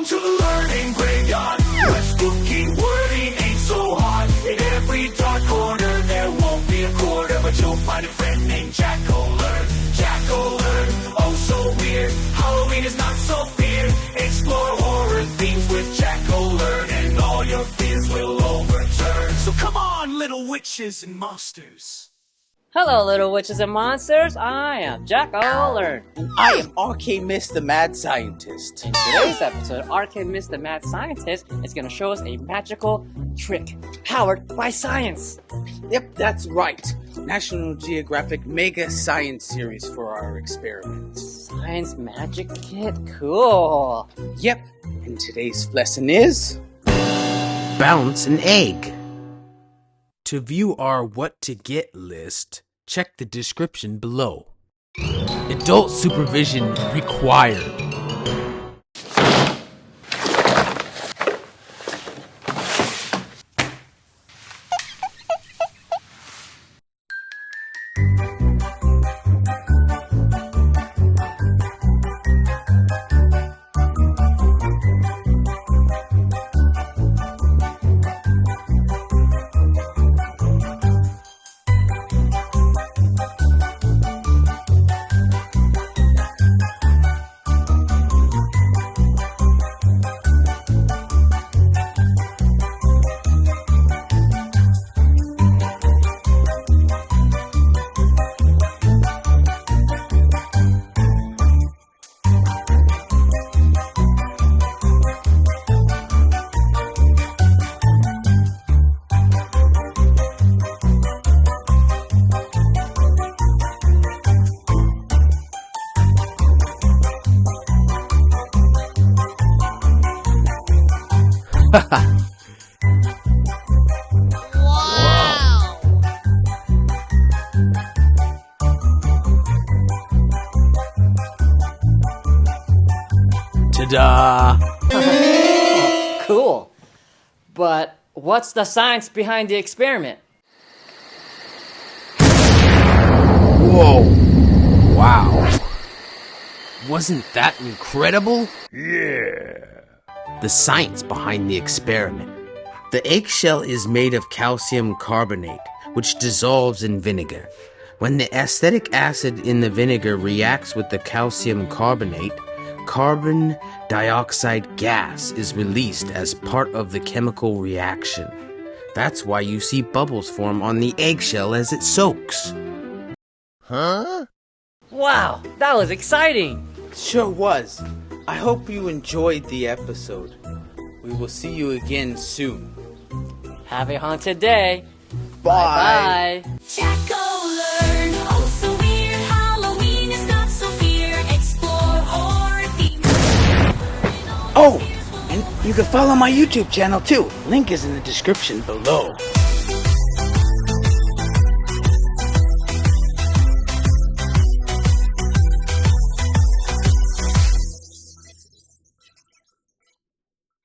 Welcome to the learning graveyard. Where spooky wording ain't so hard. In every dark corner there won't be a quarter, but you'll find a friend named Jack-O-Lern. Jack-O-Lern, oh so weird. Halloween is not so feared. Explore horror themes with Jack-O-Lern, and all your fears will overturn. So come on, little witches and monsters. Hello, little witches and monsters. I am Jack-O-Lern. I am Arcane Myst, the mad scientist. In today's episode, Arcane Myst, the mad scientist, is going to show us a magical trick powered by science. Yep, that's right. National Geographic Mega Science Series for our experiments. Science magic kit? Cool. Yep, and today's lesson is... bounce an egg. To view our what to get list, check the description below. Adult supervision required. Wow! Ta-da! Cool. But what's the science behind the experiment? Whoa! Wow! Wasn't that incredible? Yeah! The science behind the experiment. The eggshell is made of calcium carbonate, which dissolves in vinegar. When the acetic acid in the vinegar reacts with the calcium carbonate, carbon dioxide gas is released as part of the chemical reaction. That's why you see bubbles form on the eggshell as it soaks. Huh? Wow, that was exciting. Sure was. I hope you enjoyed the episode. We will see you again soon. Have a haunted day. Bye. Bye. Jack-O-Lern, oh so weird. Halloween is not so feared. Explore horror themes. Oh, and you can follow my YouTube channel too. Link is in the description below.